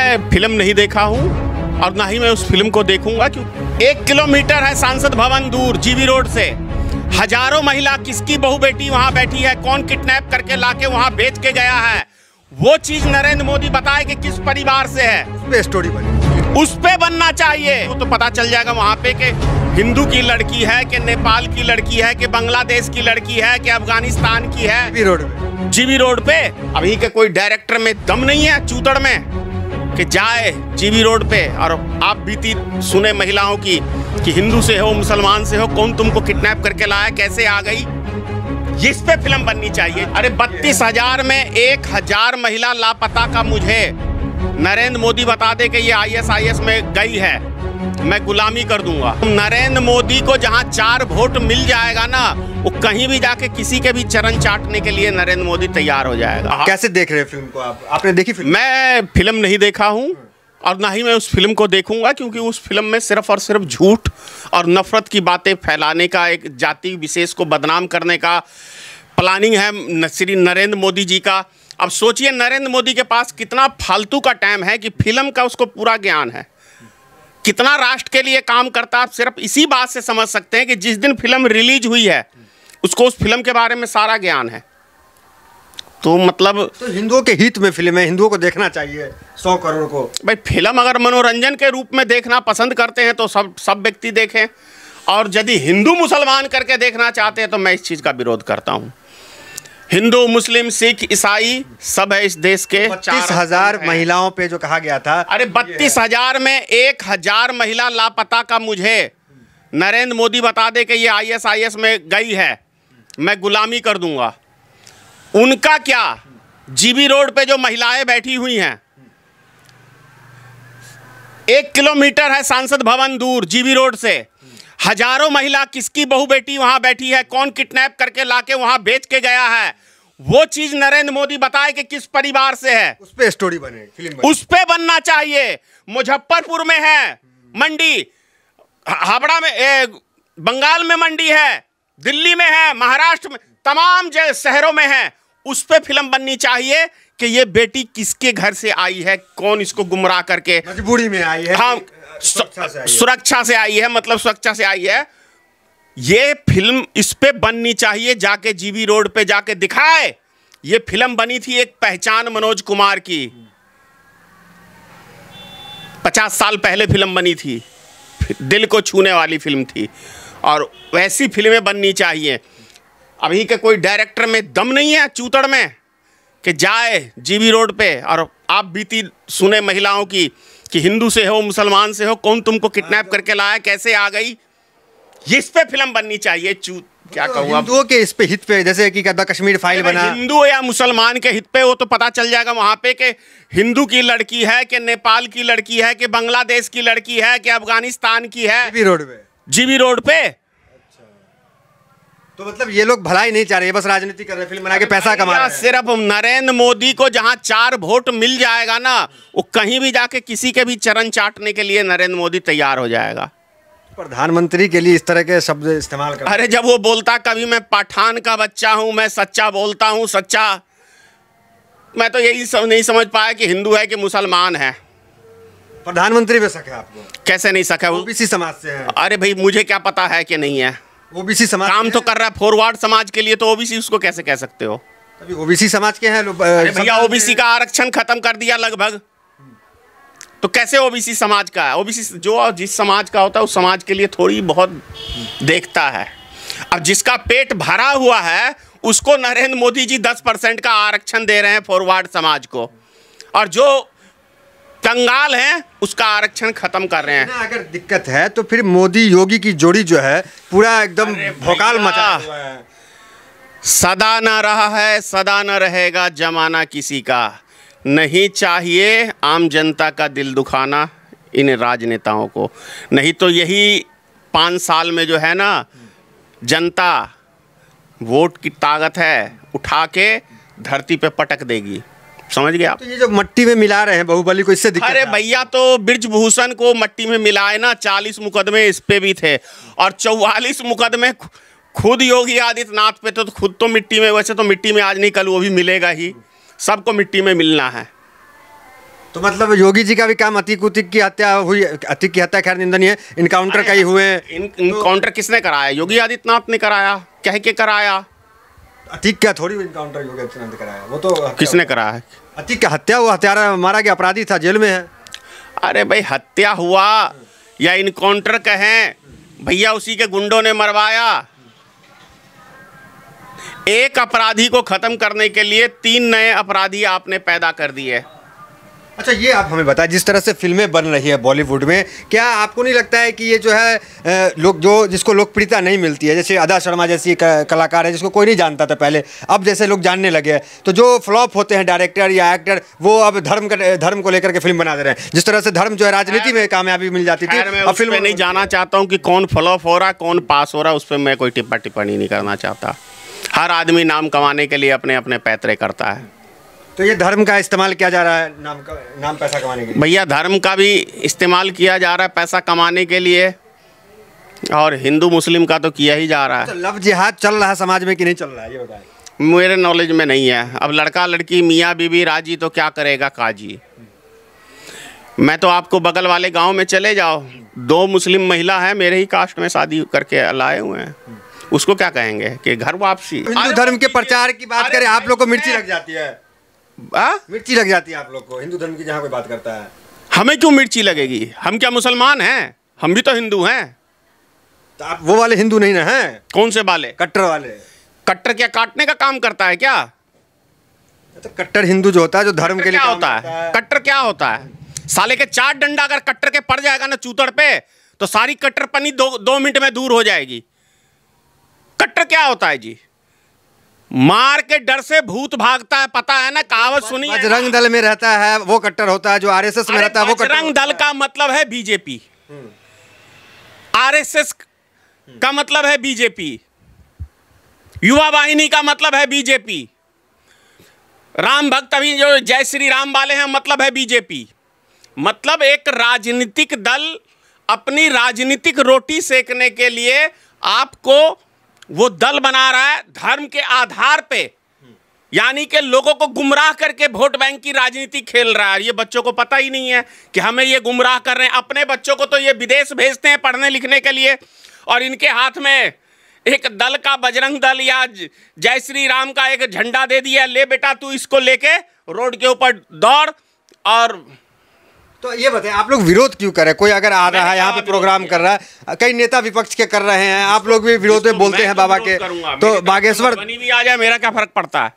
मैं फिल्म नहीं देखा हूँ और ना ही मैं उस फिल्म को देखूंगा। क्यों 1 किलोमीटर है सांसद भवन दूर जीबी रोड से, हजारों महिला किसकी बहू बेटी वहां बैठी है, कौन किडनैप करके लाके वहां बेच के गया है, वो चीज नरेंद्र मोदी बताए कि किस परिवार से है, उसमें स्टोरी बनी, उस पे बनना चाहिए। तो पता चल जाएगा वहां पे कि हिंदू की लड़की है कि नेपाल की लड़की है कि बांग्लादेश की लड़की है कि अफगानिस्तान की है। जीबी रोड पे अभी के कोई डायरेक्टर में दम नहीं है चूतड़ में कि जाए जीबी रोड पे और आप बीती सुने महिलाओं की कि हिंदू से हो मुसलमान से हो, कौन तुमको किडनैप करके लाया, कैसे आ गई, इस पे फिल्म बननी चाहिए। अरे 32,000 में 1,000 महिला लापता का मुझे नरेंद्र मोदी बता दे कि ये ISIS में गई है, मैं गुलामी कर दूंगा। नरेंद्र मोदी को जहां 4 वोट मिल जाएगा ना, वो कहीं भी जाके किसी के भी चरण चाटने के लिए नरेंद्र मोदी तैयार हो जाएगा। कैसे देख रहे हैं फिल्म को आप? आपने देखी फिल्म? मैं फिल्म नहीं देखा हूँ और ना ही मैं उस फिल्म को देखूंगा, क्योंकि उस फिल्म में सिर्फ और सिर्फ झूठ और नफरत की बातें फैलाने का, एक जाति विशेष को बदनाम करने का प्लानिंग है श्री नरेंद्र मोदी जी का। अब सोचिए नरेंद्र मोदी के पास कितना फालतू का टाइम है कि फिल्म का उसको पूरा ज्ञान है, कितना राष्ट्र के लिए काम करता है। आप सिर्फ इसी बात से समझ सकते हैं कि जिस दिन फिल्म रिलीज हुई है उसको उस फिल्म के बारे में सारा ज्ञान है। तो मतलब तो हिंदुओं के हित में फिल्म है, हिंदुओं को देखना चाहिए 100 करोड़ को। भाई फिल्म अगर मनोरंजन के रूप में देखना पसंद करते हैं तो सब व्यक्ति देखें, और यदि हिंदू मुसलमान करके देखना चाहते हैं तो मैं इस चीज़ का विरोध करता हूँ। हिंदू मुस्लिम सिख ईसाई सब है इस देश के। 32,000 महिलाओं पे जो कहा गया था, अरे 32,000 में 1,000 महिला लापता का मुझे नरेंद्र मोदी बता दे कि ये ISIS में गई है, मैं गुलामी कर दूंगा। उनका क्या, जीबी रोड पे जो महिलाएं बैठी हुई हैं, 1 किलोमीटर है सांसद भवन दूर जीबी रोड से, हजारों महिला किसकी बहू बेटी वहां बैठी है, कौन किडनैप करके लाके वहां बेच के गया है, वो चीज नरेंद्र मोदी बताए कि किस परिवार से है, उस पे स्टोरी बने, फिल्म बने। उस पे बनना चाहिए। मुजफ्फरपुर में है मंडी, हावड़ा में, बंगाल में मंडी है, दिल्ली में है, महाराष्ट्र में, तमाम शहरों में है। उस पे फिल्म बननी चाहिए कि ये बेटी किसके घर से आई है, कौन इसको गुमराह करके, मजबूरी में आई है, हाँ सुरक्षा से आई है, मतलब सुरक्षा से आई है। ये फिल्म इस पे बननी चाहिए, जाके जीबी रोड पे जाके दिखाए। ये फिल्म बनी थी एक पहचान मनोज कुमार की, 50 साल पहले फिल्म बनी थी, दिल को छूने वाली फिल्म थी, और वैसी फिल्में बननी चाहिए। अभी के कोई डायरेक्टर में दम नहीं है चूतड़ में कि जाए जीबी रोड पे और आप बीती सुने महिलाओं की कि हिंदू से हो मुसलमान से हो, कौन तुमको किडनैप करके लाया, कैसे आ गई, इस पे फिल्म बननी चाहिए। क्या कहूँ, हिंदुओं के इस पे हित पे, जैसे कि कश्मीर फाइल बना, हिंदू या मुसलमान के हित पे वो तो पता चल जाएगा वहां पे कि हिंदू की लड़की है कि नेपाल की लड़की है कि बांग्लादेश की लड़की है कि अफगानिस्तान की है। जीबी रोड पे तो मतलब ये लोग भलाई नहीं चाह रहे, बस राजनीति कर रहे हैं, फिल्म बना के पैसा कमा रहे हैं। सिर्फ नरेंद्र मोदी को जहां 4 वोट मिल जाएगा ना, वो कहीं भी जाके किसी के भी चरण चाटने के लिए नरेंद्र मोदी तैयार हो जाएगा। प्रधानमंत्री के लिए इस तरह के शब्द इस्तेमाल कर, अरे जब वो बोलता कभी मैं पठान का बच्चा हूं, मैं सच्चा बोलता हूं, सच्चा, मैं तो यही नहीं समझ पाया कि हिंदू है कि मुसलमान है। प्रधानमंत्री पे शक है आपको? कैसे नहीं शक है? ओबीसी समाज से है। अरे भाई मुझे क्या पता है कि नहीं है, ओबीसी समाज काम तो कर रहा है फॉरवर्ड समाज के लिए, तो ओबीसी उसको कैसे कह सकते हो? अभी ओबीसी समाज के हैं भैया, ओबीसी का आरक्षण खत्म कर दिया लगभग, तो कैसे ओबीसी समाज का है? ओबीसी जो जिस समाज का होता है उस समाज के लिए थोड़ी बहुत देखता है। अब जिसका पेट भरा हुआ है उसको नरेंद्र मोदी जी 10% का आरक्षण दे रहे हैं फॉरवर्ड समाज को, और जो कंगाल हैं उसका आरक्षण खत्म कर रहे हैं। अगर दिक्कत है तो फिर मोदी योगी की जोड़ी जो है पूरा एकदम भौकाल मचा हुआ है। सदा न रहा है सदा न रहेगा जमाना किसी का, नहीं चाहिए आम जनता का दिल दुखाना इन राजनेताओं को, नहीं तो यही 5 साल में जो है ना, जनता वोट की ताकत है उठा के धरती पे पटक देगी। समझ गए आप? तो ये जो मट्टी में मिला रहे हैं बाहुबली को, इससे दिक्कत? अरे भैया, तो ब्रिजभूषण को मट्टी में मिलाए ना, 40 मुकदमे इस पे भी थे, और 44 मुकदमे खुद योगी आदित्यनाथ पे, तो खुद तो मिट्टी में, वैसे तो मिट्टी में आज नहीं कल वो भी मिलेगा ही, सबको मिट्टी में मिलना है। तो मतलब योगी जी का भी काम अतीक उतीक की हत्या हुई, अतीक की हत्या खैर निंदनीय है, इनकाउंटर कई हुए। इनकाउंटर किसने कराया? योगी आदित्यनाथ ने कराया, कह के कराया। अतीक क्या थोड़ी इनकाउंटर योगी आदित्यनाथ ने कराया, वो तो किसने कराया है? अतीक का हत्या, वो हत्यारा मारा गया, अपराधी था, जेल में है। अरे भाई हत्या हुआ या इनकाउंटर कहें, भैया उसी के गुंडों ने मरवाया। एक अपराधी को खत्म करने के लिए 3 नए अपराधी आपने पैदा कर दिए। अच्छा ये आप हमें बताएं, जिस तरह से फिल्में बन रही है बॉलीवुड में, क्या आपको नहीं लगता है कि ये जो है लोग जो जिसको लोकप्रियता नहीं मिलती है, जैसे अदा शर्मा जैसी कलाकार है जिसको कोई नहीं जानता था पहले, अब जैसे लोग जानने लगे हैं, तो जो फ्लॉप होते हैं डायरेक्टर या एक्टर, वो अब धर्म को लेकर के फिल्म बना दे रहे हैं। जिस तरह से धर्म जो है राजनीति में कामयाबी मिल जाती थी, अब फिल्म में नहीं जाना चाहता हूँ कि कौन फ्लॉप हो रहा है कौन पास हो रहा है, उस पर मैं कोई टिप्पणी नहीं करना चाहता। हर आदमी नाम कमाने के लिए अपने अपने पैतरे करता है। तो ये धर्म का इस्तेमाल किया जा रहा है नाम पैसा कमाने के लिए। भैया धर्म का भी इस्तेमाल किया जा रहा है पैसा कमाने के लिए, और हिंदू मुस्लिम का तो किया ही जा रहा है। तो लव जिहाद चल रहा है समाज में कि नहीं चल रहा है, ये बताएं। मेरे नॉलेज में नहीं है। अब लड़का लड़की मियाँ बीवी राजी तो क्या करेगा काजी। मैं तो आपको बगल वाले गांव में चले जाओ, 2 मुस्लिम महिला है मेरे ही कास्ट में शादी करके लाए हुए हैं, उसको क्या कहेंगे कि घर वापसी। हिंदू धर्म के प्रचार की बात करें, आप लोग को मिर्ची लग जाती है। मिर्ची लग जाती है आप लोग को हिंदू धर्म की, जहाँ कोई बात करता है। हमें क्यों मिर्ची लगेगी? हम क्या मुसलमान हैं? हम भी तो हिंदू हैं। तो आप वो वाले हिंदू नहीं ना हैं? कौन से वाले? कट्टर वाले। कट्टर क्या काटने का काम करता है क्या? तो कट्टर हिंदू जो होता है, जो धर्म के लिए क्या होता है? कट्टर क्या होता है? साले के 4 डंडा अगर कट्टर के पड़ जाएगा ना चूतड़ पे, तो सारी कट्टरपनी 2 मिनट में दूर हो जाएगी। कट्टर क्या होता है जी? मार के डर से भूत भागता है, पता है ना, कहावत सुनी है। बजरंग दल में रहता है वो कट्टर होता है, जो आरएसएस में रहता है वो कट्टर। बजरंग दल का मतलब है बीजेपी, आरएसएस का मतलब है बीजेपी, युवा वाहिनी का मतलब है बीजेपी, राम भक्त अभी जो जय श्री राम वाले हैं मतलब है बीजेपी। मतलब एक राजनीतिक दल अपनी राजनीतिक रोटी सेकने के लिए आपको वो दल बना रहा है धर्म के आधार पे, यानी कि लोगों को गुमराह करके वोट बैंक की राजनीति खेल रहा है। ये बच्चों को पता ही नहीं है कि हमें ये गुमराह कर रहे हैं। अपने बच्चों को तो ये विदेश भेजते हैं पढ़ने लिखने के लिए, और इनके हाथ में एक दल का बजरंग दल या जय श्री राम का एक झंडा दे दिया, ले बेटा तू इसको लेके रोड के ऊपर दौड़। और तो ये बताएं, आप लोग विरोध क्यों कर रहे हैं? कोई अगर आ रहा है यहाँ पे प्रोग्राम कर रहा है, कई नेता विपक्ष के कर रहे हैं, आप लोग भी विरोध में बोलते हैं बाबा के, तो बागेश्वर मधुबनी भी आ जाए मेरा क्या फर्क पड़ता है?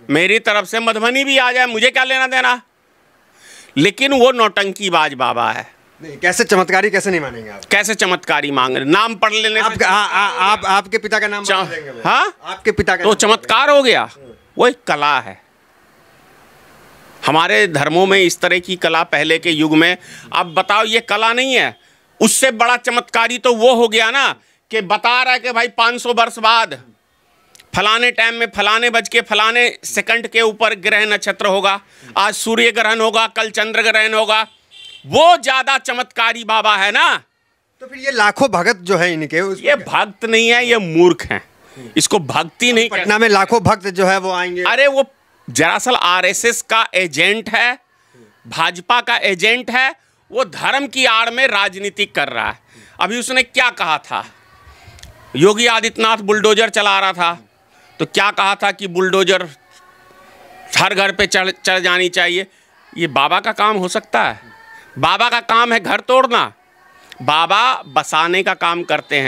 मेरी तरफ से मधुबनी भी आ जाए, मुझे क्या लेना देना। लेकिन वो नौटंकीबाज बाबा है। नहीं, कैसे चमत्कारी कैसे नहीं मानेंगे आप? कैसे चमत्कारी मांग रहे? नाम पढ़ लेने से आपके पिता का नाम हाँ, आपके पिता का तो चमत्कार हो गया। वो एक कला है। हमारे धर्मों में इस तरह की कला पहले के युग में, अब बताओ ये कला नहीं है। उससे बड़ा चमत्कारी तो वो हो गया ना कि बता रहा है कि भाई 500 वर्ष बाद फलाने टाइम में फलाने बज के फलाने सेकंड के ऊपर ग्रह नक्षत्र होगा, आज सूर्य ग्रहण होगा, कल चंद्र ग्रहण होगा। वो ज्यादा चमत्कारी बाबा है ना। तो फिर ये लाखों भक्त जो है इनके, ये भक्त नहीं है, ये मूर्ख हैं। इसको भक्ति नहीं। पटना में लाखों भक्त जो है वो आएंगे। अरे वो दरअसल आरएसएस का एजेंट है, भाजपा का एजेंट है। वो धर्म की आड़ में राजनीति कर रहा है। अभी उसने क्या कहा था? योगी आदित्यनाथ बुलडोजर चला रहा था, तो क्या कहा था कि बुलडोजर हर घर पे चढ़ जानी चाहिए। ये बाबा का काम हो सकता है? बाबा का काम है घर तोड़ना, बाबा बसाने का काम करते हैं।